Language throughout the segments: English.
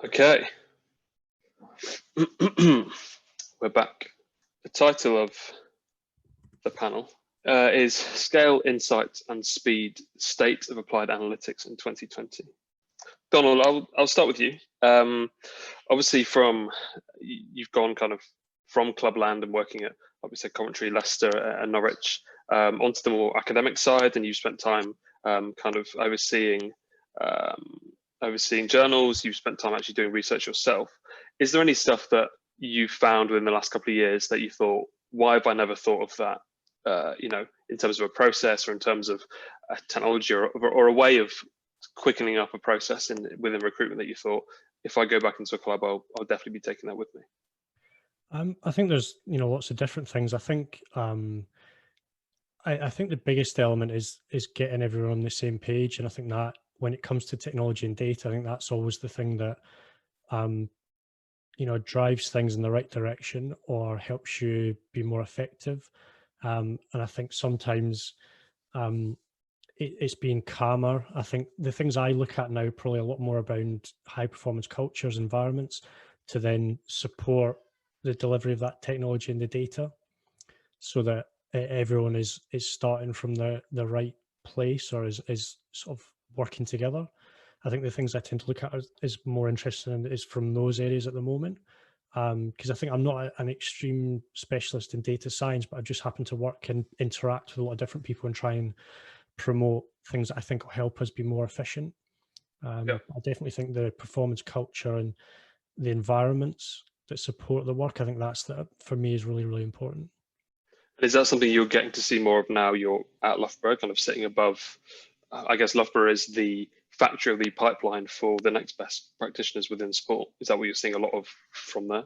Okay, we're back. The title of the panel is Scale, Insight and Speed, State of Applied Analytics in 2020. Donald, I'll start with you. Obviously you've gone kind of from clubland and working at, obviously, Coventry, Leicester and Norwich, onto the more academic side, and you've spent time kind of overseeing journals. You've spent time actually doing research yourself. Is there any stuff that you found within the last couple of years that you thought, why have I never thought of that, in terms of a process or in terms of a technology or a way of quickening up a process within recruitment that you thought, if I go back into a club, I'll definitely be taking that with me? I think there's lots of different things. I think I think the biggest element is getting everyone on the same page, and I think that when it comes to technology and data, I think that's always the thing that drives things in the right direction or helps you be more effective. And I think sometimes it's being calmer. I think the things I look at now probably a lot more around high performance cultures, environments, to then support the delivery of that technology and the data, so that everyone is starting from the right place, or is sort of working together. I think the things I tend to look at is more interesting and is from those areas at the moment. Because I think I'm not an extreme specialist in data science, but I just happen to work and interact with a lot of different people and try and promote things that I think will help us be more efficient. I definitely think the performance culture and the environments that support the work, I think for me is really, really important. Is that something you're getting to see more of now? You're at Loughborough, kind of sitting above, I guess Loughborough is the factory of the pipeline for the next best practitioners within sport. Is that what you're seeing a lot of from there?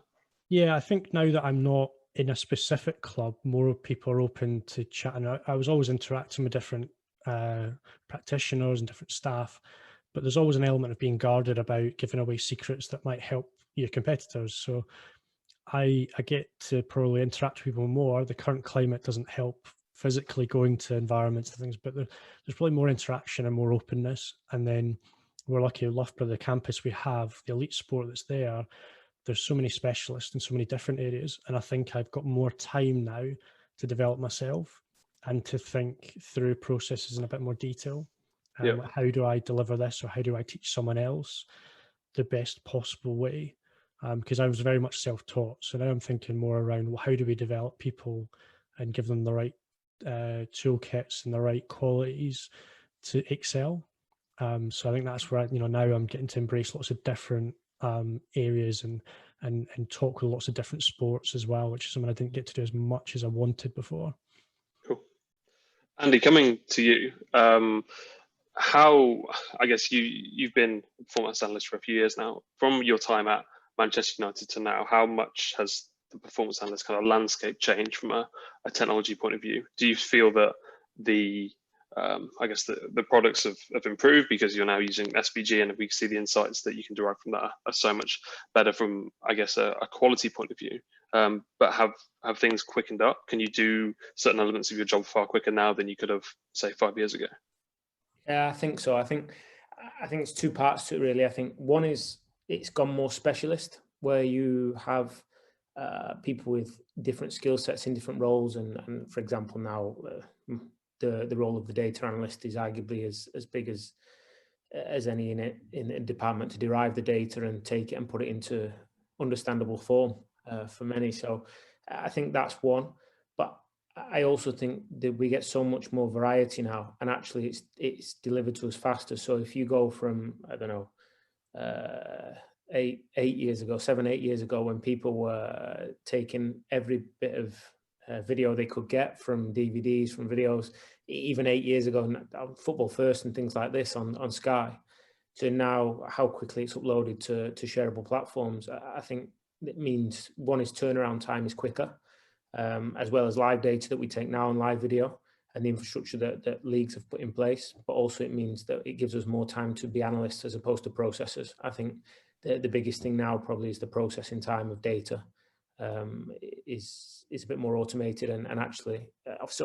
Yeah, I think now that I'm not in a specific club, more people are open to chatting. I was always interacting with different practitioners and different staff, but there's always an element of being guarded about giving away secrets that might help your competitors. So I get to probably interact with people more. The current climate doesn't help physically going to environments and things, but there's probably more interaction and more openness. And then we're lucky at Loughborough, the campus we have, the elite sport that's there, there's so many specialists in so many different areas. And I think I've got more time now to develop myself and to think through processes in a bit more detail. How do I deliver this, or how do I teach someone else the best possible way? Because I was very much self-taught. So now I'm thinking more around, well, how do we develop people and give them the right toolkits and the right qualities to excel? So I think that's where now I'm getting to embrace lots of different areas and talk with lots of different sports as well, which is something I didn't get to do as much as I wanted before. Cool. Andy, coming to you, how, I guess you've been a performance analyst for a few years now. From your time at Manchester United to now, how much has the performance analyst kind of landscape changed from a technology point of view? Do you feel that the products have improved because you're now using SVG, and we can see the insights that you can derive from that are so much better from, I guess, a quality point of view? But have things quickened up? Can you do certain elements of your job far quicker now than you could have, say, 5 years ago? Yeah, I think so. I think it's two parts to it, really. I think one is it's gone more specialist, where you have people with different skill sets in different roles. And for example, now the role of the data analyst is arguably as big as any in a department to derive the data and take it and put it into understandable form for many. So I think that's one. But I also think that we get so much more variety now, and actually it's delivered to us faster. So if you go from, I don't know, 7, 8 years ago, when people were taking every bit of video they could get from DVDs, from videos, even 8 years ago, Football First and things like this on Sky, to now how quickly it's uploaded to shareable platforms. I think it means one is turnaround time is quicker, as well as live data that we take now on live video and the infrastructure that leagues have put in place. But also it means that it gives us more time to be analysts as opposed to processors. I think the biggest thing now probably is the processing time of data is a bit more automated, and actually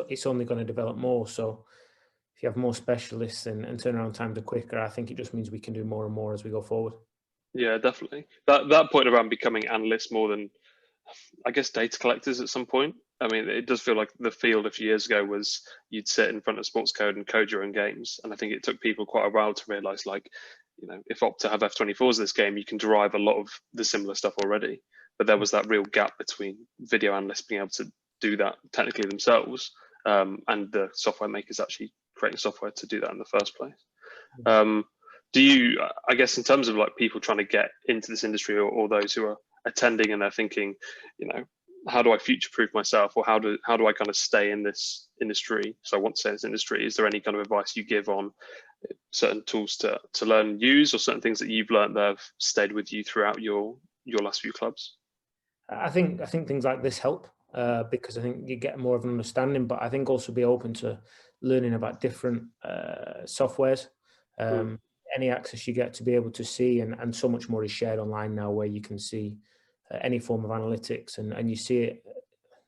it's only going to develop more. So if you have more specialists and turnaround times are quicker, I think it just means we can do more and more as we go forward. Yeah, definitely. That point around becoming analysts more than, I guess, data collectors at some point. I mean, it does feel like the field a few years ago was you'd sit in front of sports code and code your own games. And I think it took people quite a while to realize, like, if Opta have F24s this game, you can derive a lot of the similar stuff already. But there was that real gap between video analysts being able to do that technically themselves, and the software makers actually creating software to do that in the first place. Do you, I guess, in terms of like people trying to get into this industry, or those who are attending and they're thinking, how do I future-proof myself, or how do I kind of stay in this industry? So I want to stay in this industry. Is there any kind of advice you give on certain tools to learn and use, or certain things that you've learned that have stayed with you throughout your last few clubs? I think things like this help, because I think you get more of an understanding, but I think also be open to learning about different softwares. Any access you get to be able to see, and so much more is shared online now, where you can see any form of analytics, and you see it.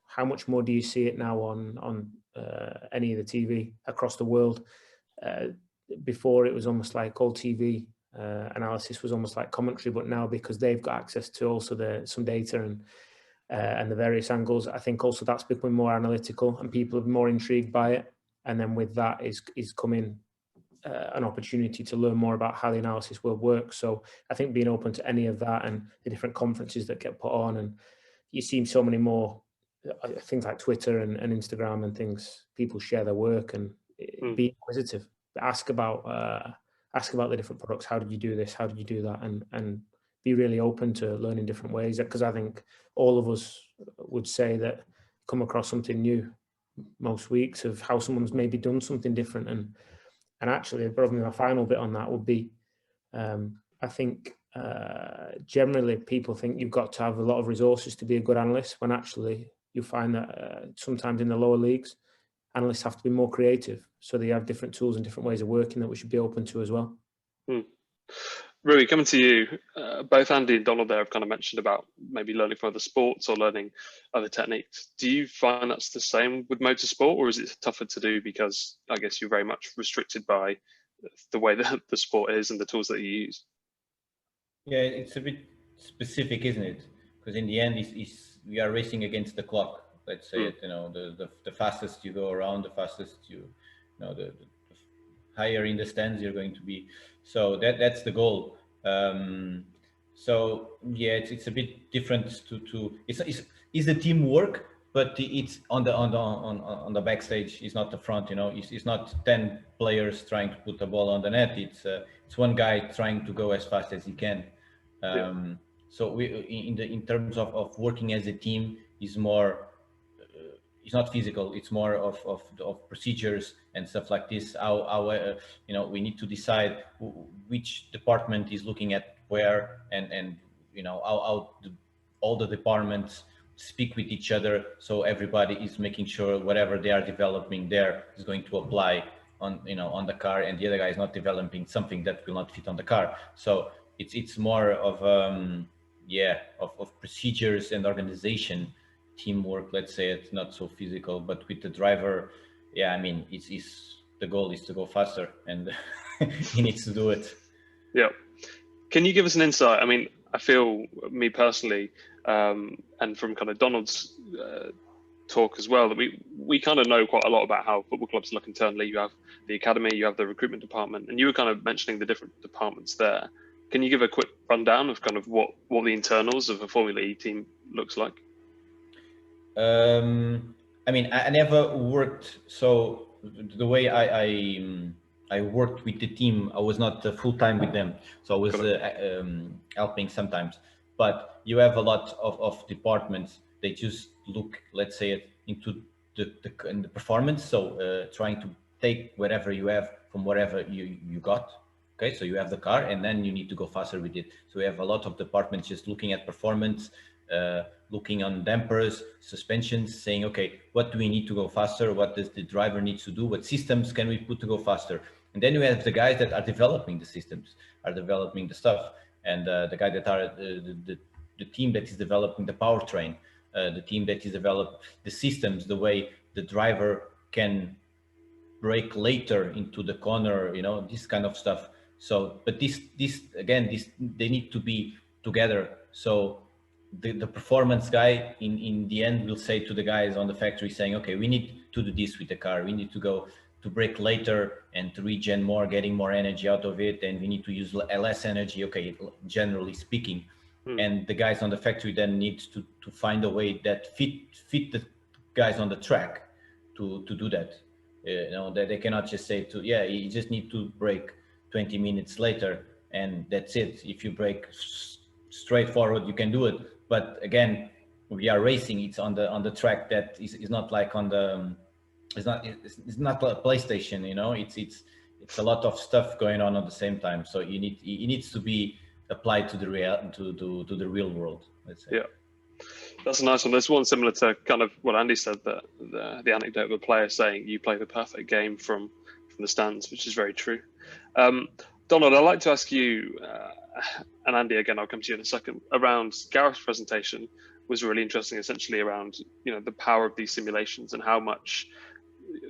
How much more do you see it now on any of the TV across the world? Before it was almost like all TV analysis was almost like commentary, but now, because they've got access to also some data and the various angles, I think also that's becoming more analytical, and people are more intrigued by it. And then with that is coming an opportunity to learn more about how the analysis world works. So I think being open to any of that, and the different conferences that get put on, and you see so many more things like Twitter and Instagram and things, people share their work, and be inquisitive, ask about the different products. How did you do this? How did you do that? And be really open to learning different ways, because I think all of us would say that come across something new most weeks of how someone's maybe done something different. And actually, probably my final bit on that would be, I think generally people think you've got to have a lot of resources to be a good analyst, when actually you find that sometimes in the lower leagues, analysts have to be more creative. So they have different tools and different ways of working that we should be open to as well. Rui, coming to you, both Andy and Donald there have kind of mentioned about maybe learning from other sports or learning other techniques. Do you find that's the same with motorsport, or is it tougher to do because I guess you're very much restricted by the way that the sport is and the tools that you use? Yeah, it's a bit specific, isn't it? Because in the end, we are racing against the clock. Let's say it. The fastest you go around, the fastest the higher in the stands you're going to be. So that's the goal. So yeah, it's a bit different it's the teamwork, but it's on the backstage. It's not the front. It's not 10 players trying to put the ball on the net. It's one guy trying to go as fast as he can. So we in terms of working as a team is more. It's not physical. It's more of procedures and stuff like this. How we need to decide which department is looking at where, and how all the departments speak with each other. So everybody is making sure whatever they are developing there is going to apply on the car, and the other guy is not developing something that will not fit on the car. So it's more of of procedures and organization. Teamwork, let's say. It's not so physical, but with the driver, I mean, the goal is to go faster, and he needs to do it. Yeah. Can you give us an insight? I mean, I feel, me personally, and from kind of Donald's talk as well, that we kind of know quite a lot about how football clubs look internally. You have the academy, you have the recruitment department, and you were kind of mentioning the different departments there. Can you give a quick rundown of kind of what the internals of a Formula E team looks like? I mean, I never worked, so the way I worked with the team, I was not full-time with them, so I was helping sometimes. But you have a lot of departments. They just look, let's say, into the performance, so trying to take whatever you have from whatever you got. Okay, so you have the car, and then you need to go faster with it. So we have a lot of departments just looking at performance, looking on dampers, suspensions, saying, okay, what do we need to go faster? What does the driver need to do? What systems can we put to go faster? And then you have the guys that are developing the systems, are developing the stuff, and the guy that are the team that is developing the powertrain, the team that is developing the systems, the way the driver can brake later into the corner, this kind of stuff. So, but this again, they need to be together. So the performance guy in the end will say to the guys on the factory saying, okay, we need to do this with the car. We need to go to brake later and to regen more, getting more energy out of it. And we need to use less energy. Okay, generally speaking. And the guys on the factory then need to find a way that fit the guys on the track to do that. You know, that they cannot just say to, yeah, you just need to brake 20 minutes later and that's it. If you brake straightforward, you can do it. But again, we are racing. It's on the track that is not like on the it's not a PlayStation. You know, it's a lot of stuff going on at the same time. So it needs to be applied to the the real world. Let's say. Yeah, that's a nice one. There's one similar to kind of what Andy said, that the anecdote of a player saying you play the perfect game from the stands, which is very true. Donald, I'd like to ask you, and Andy, again, I'll come to you in a second, around Gareth's presentation was really interesting, essentially around, you know, the power of these simulations and how much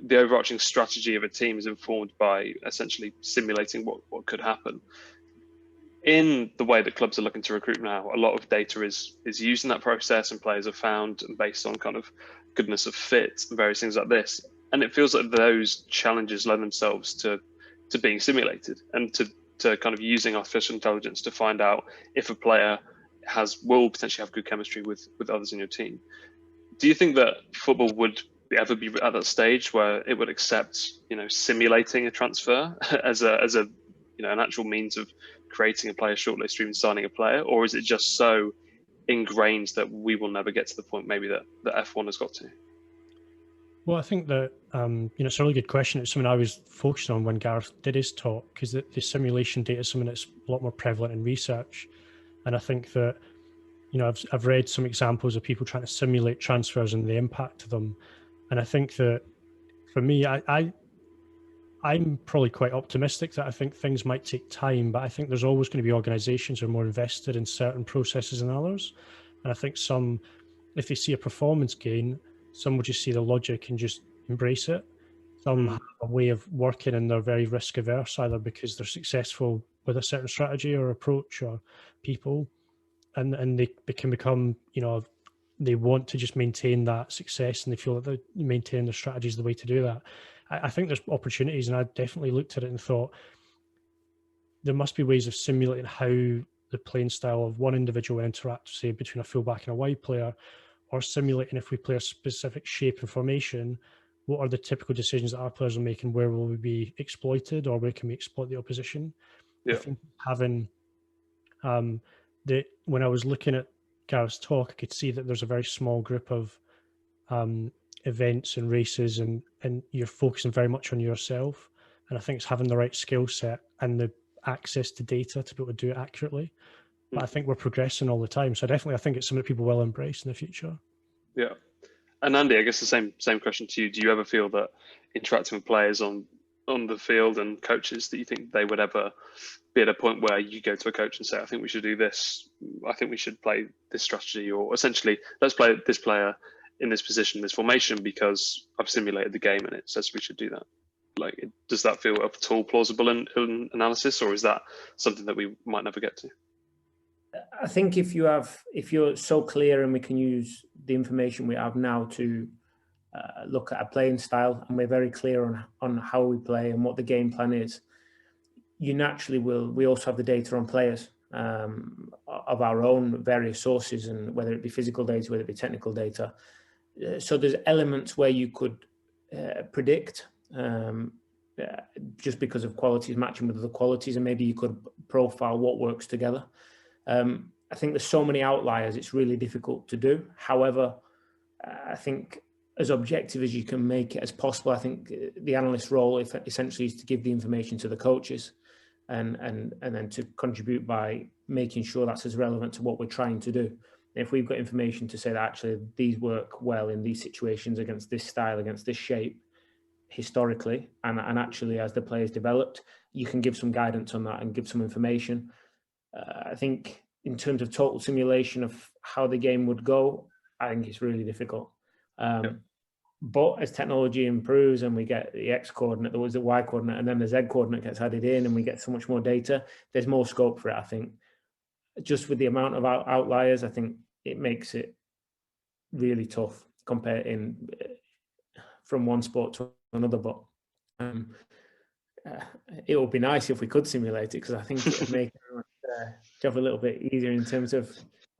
the overarching strategy of a team is informed by essentially simulating what could happen. In the way that clubs are looking to recruit now, a lot of data is used in that process, and players are found based on kind of goodness of fit and various things like this. And it feels like those challenges lend themselves to being simulated and to kind of using artificial intelligence to find out if a player will potentially have good chemistry with others in your team. Do you think that football would ever be at that stage where it would accept, you know, simulating a transfer as a you know, an actual means of creating a player shortlist or even signing a player, or is it just so ingrained that we will never get to the point maybe that F1 has got to? Well, I think that you know, it's a really good question. It's something I was focused on when Gareth did his talk, because the simulation data is something that's a lot more prevalent in research, and I think that, you know, I've read some examples of people trying to simulate transfers and the impact of them, and I think that for me, I'm probably quite optimistic that I think things might take time, but I think there's always going to be organisations who are more invested in certain processes than others, and I think some, if they see a performance gain, some will just see the logic and just embrace it. Some have a way of working and they're very risk averse, either because they're successful with a certain strategy or approach or people, and they can become, you know, they want to just maintain that success and they feel that they maintain their strategy is the way to do that. I think there's opportunities, and I definitely looked at it and thought there must be ways of simulating how the playing style of one individual interact, say, between a fullback and a wide player, or simulating if we play a specific shape and formation, what are the typical decisions that our players are making, where will we be exploited or where can we exploit the opposition? Yeah. I think having when I was looking at Gareth's talk, I could see that there's a very small group of events and races, and you're focusing very much on yourself. And I think it's having the right skill set and the access to data to be able to do it accurately. But I think we're progressing all the time. So definitely, I think it's something that people will embrace in the future. Yeah. And Andy, I guess the same question to you. Do you ever feel that interacting with players on the field and coaches, that you think they would ever be at a point where you go to a coach and say, I think we should do this, I think we should play this strategy, or essentially, let's play this player in this position, this formation, because I've simulated the game and it says we should do that? Like, does that feel at all plausible in analysis, or is that something that we might never get to? I think if you're so clear and we can use the information we have now to look at a playing style, and we're very clear on how we play and what the game plan is, you naturally will. We also have the data on players of our own various sources, and whether it be physical data, whether it be technical data. So there's elements where you could predict just because of qualities matching with other qualities, and maybe you could profile what works together. I think there's so many outliers, it's really difficult to do. However, I think as objective as you can make it as possible, I think the analyst's role essentially is to give the information to the coaches and then to contribute by making sure that's as relevant to what we're trying to do. If we've got information to say that actually these work well in these situations against this style, against this shape, historically, and actually as the players developed, you can give some guidance on that and give some information. I think in terms of total simulation of how the game would go, I think it's really difficult. But as technology improves and we get the X coordinate, there was the Y coordinate, and then the Z coordinate gets added in, and we get so much more data, there's more scope for it, I think. Just with the amount of outliers, I think it makes it really tough comparing from one sport to another. But it would be nice if we could simulate it, because I think it would make our job a little bit easier in terms of,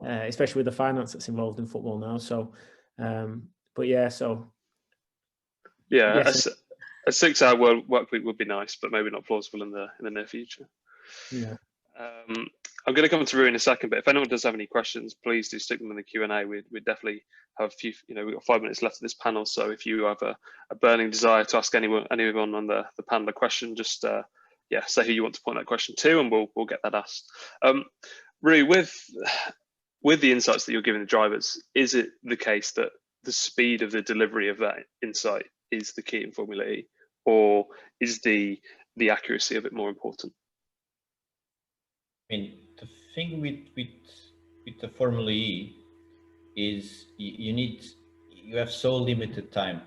especially with the finance that's involved in football now. So, but yeah, so. Yeah, yes, a 6-hour work week would be nice, but maybe not plausible in the near future. Yeah. I'm going to come to Rui in a second, but if anyone does have any questions, please do stick them in the Q&A. We'd definitely have a few, we've got 5 minutes left of this panel. So if you have a burning desire to ask anyone on the panel a question, just say who you want to point that question to, and we'll get that asked. Rui, with the insights that you're giving the drivers, is it the case that the speed of the delivery of that insight is the key in Formula E, or is the accuracy of it more important? I mean, the thing with the Formula E is you have so limited time.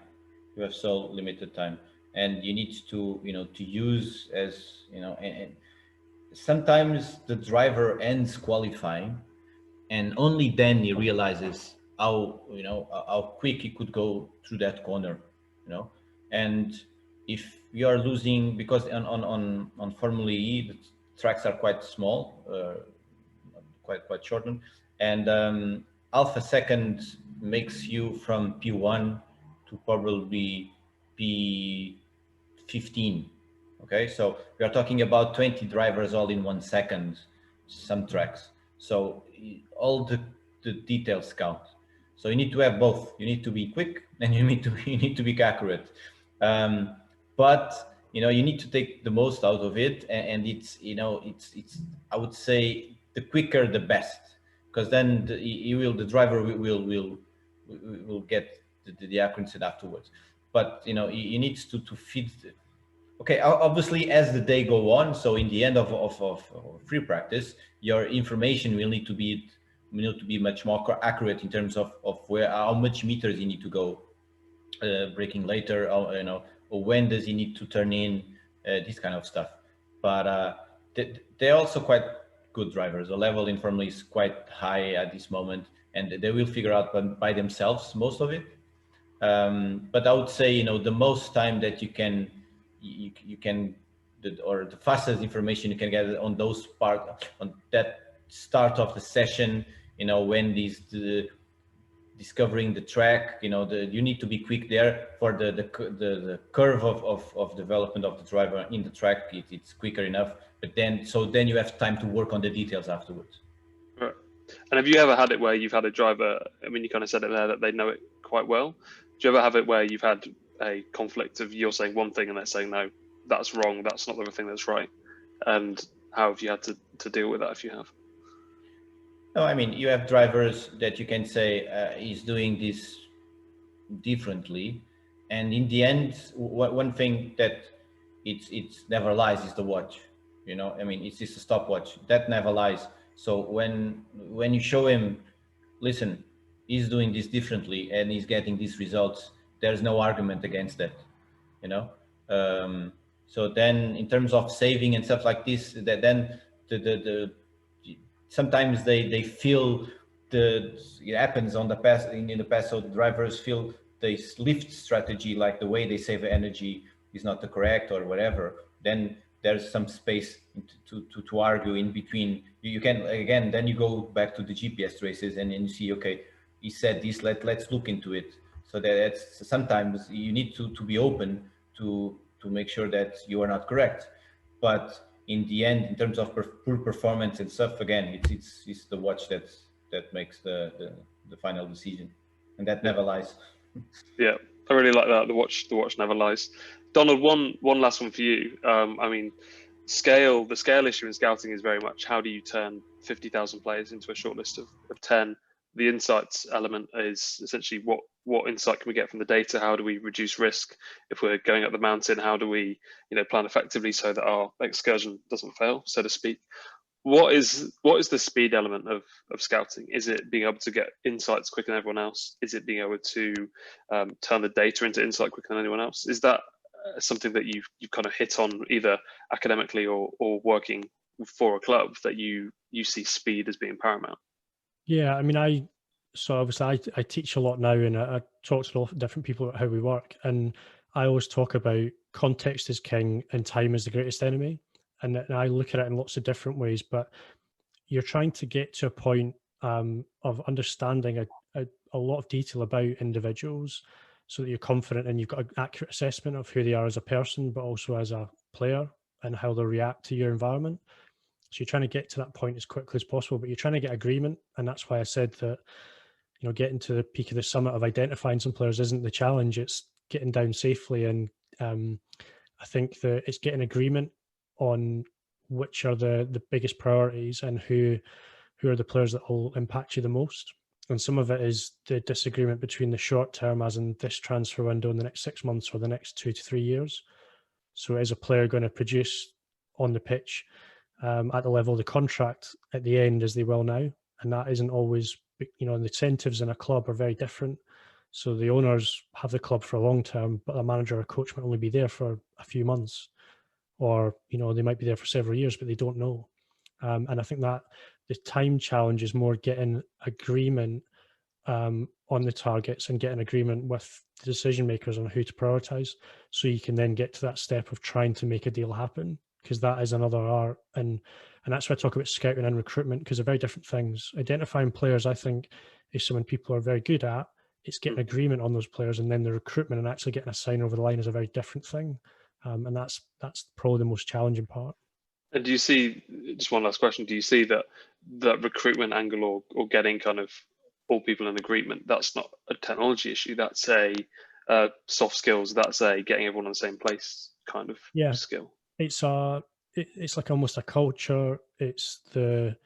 You have so limited time, and you need to use and sometimes the driver ends qualifying, and only then he realizes how quick he could go through that corner, and if you are losing, because on Formula E the tracks are quite small, quite shortened, and half a second makes you from P1 to probably P15. Okay, so we are talking about 20 drivers all in 1 second, some tracks. So all the details count. So you need to have both. You need to be quick, and you need to be accurate. But you need to take the most out of it, and it's I would say the quicker the best, because then the driver will get the accuracy afterwards. But you need to feed. Okay, obviously, as the day go on, so in the end of free practice, your information will need to be much more accurate in terms of how much meters you need to go, braking later, or when does he need to turn in, this kind of stuff. But they're also quite good drivers. The level in Formula is quite high at this moment, and they will figure out by themselves most of it. But I would say, the most time that you can, or the fastest information you can get on those on that start of the session, when discovering the track, you need to be quick there for the curve of development of the driver in the track. It's quicker enough, but then you have time to work on the details afterwards. Right. And have you ever had it where you've had a driver, I mean, you kind of said it there that they know it quite well. Do you ever have it where you've had a conflict of you're saying one thing and they're saying, no, that's wrong, that's not the thing that's right? And how have you had to deal with that, if you have? No, I mean, you have drivers that you can say he's doing this differently, and in the end, one thing that it's never lies is the watch. I mean, it's just a stopwatch that never lies. So when you show him, listen, he's doing this differently and he's getting these results, there's no argument against that. So then, in terms of saving and stuff like this, that then sometimes they feel it happens on the past in the past. So the drivers feel this lift strategy, like the way they save energy is not the correct or whatever. Then there's some space to argue in between. You can, again, then you go back to the GPS races and then you see, okay, he said this, let's look into it. So that's sometimes you need to be open to make sure that you are not correct. But in the end, in terms of pure performance and stuff, again, it's the watch that makes the final decision, and that never lies. Yeah, I really like that. The watch never lies. Donald, one last one for you. I mean, the scale issue in scouting is very much how do you turn 50,000 players into a short list of 10. The insights element is essentially what insight can we get from the data? How do we reduce risk if we're going up the mountain? How do we plan effectively so that our excursion doesn't fail, so to speak? what is the speed element of scouting? Is it being able to get insights quicker than everyone else? Is it being able to turn the data into insight quicker than anyone else? Is that something that you've kind of hit on either academically or working for a club, that you see speed as being paramount? Yeah, I mean, so obviously I teach a lot now, and I talk to a lot of different people about how we work, and I always talk about context is king and time is the greatest enemy, and I look at it in lots of different ways. But you're trying to get to a point of understanding a lot of detail about individuals, so that you're confident and you've got an accurate assessment of who they are as a person, but also as a player and how they'll react to your environment. So you're trying to get to that point as quickly as possible, but you're trying to get agreement. And that's why I said that, getting to the peak of the summit of identifying some players isn't the challenge. It's getting down safely. And I think that it's getting agreement on which are the biggest priorities and who are the players that will impact you the most. And some of it is the disagreement between the short term, as in this transfer window in the next 6 months or the next 2 to 3 years. So is a player going to produce on the pitch at the level of the contract at the end as they will now? And that isn't always, the incentives in a club are very different. So the owners have the club for a long term, but a manager or a coach might only be there for a few months, or, they might be there for several years, but they don't know. And I think that the time challenge is more getting agreement on the targets and getting agreement with the decision makers on who to prioritize, so you can then get to that step of trying to make a deal happen, because that is another art. And that's why I talk about scouting and recruitment, because they're very different things. Identifying players, I think, is something people are very good at. It's getting agreement on those players, and then the recruitment and actually getting a sign over the line is a very different thing. And that's probably the most challenging part. And do you see, just one last question, do you see that recruitment angle or getting kind of all people in agreement, that's not a technology issue, that's a soft skills, that's a getting everyone in the same place kind of skill? It's like almost a culture. It's the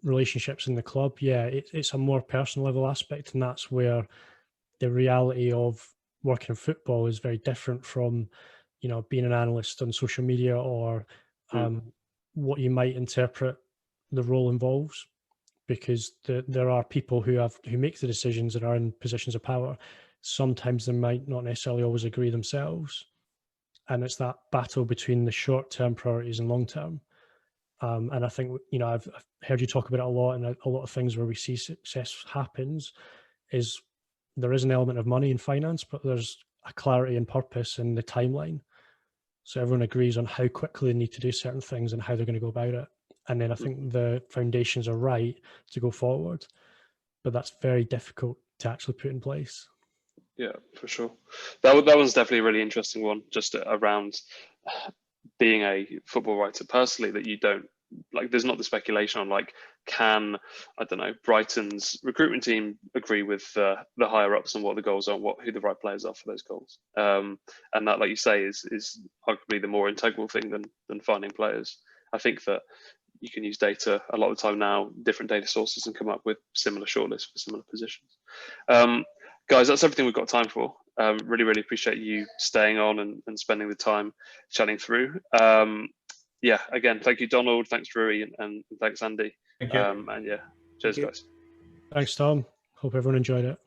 relationships in the club. It's a more personal level aspect, and that's where the reality of working in football is very different from being an analyst on social media, or what you might interpret the role involves, because there are people who make the decisions and are in positions of power. Sometimes they might not necessarily always agree themselves, and it's that battle between the short-term priorities and long-term. And I think, I've heard you talk about it a lot, and a lot of things where we see success happens is there is an element of money and finance, but there's a clarity and purpose in the timeline. So everyone agrees on how quickly they need to do certain things and how they're going to go about it. And then I think the foundations are right to go forward, but that's very difficult to actually put in place. Yeah, for sure. That one's definitely a really interesting one, just around being a football writer personally, that you don't, like, there's not the speculation on, like, can, I don't know, Brighton's recruitment team agree with the higher ups on what the goals are, who the right players are for those goals. And that, like you say, is arguably the more integral thing than finding players. I think that you can use data a lot of the time now, different data sources, and come up with similar shortlists for similar positions. Guys, that's everything we've got time for. Really, really appreciate you staying on and spending the time chatting through. Yeah, again, thank you, Donald. Thanks, Rui, and thanks, Andy. Thank you. And yeah, cheers, guys. Thanks, Tom. Hope everyone enjoyed it.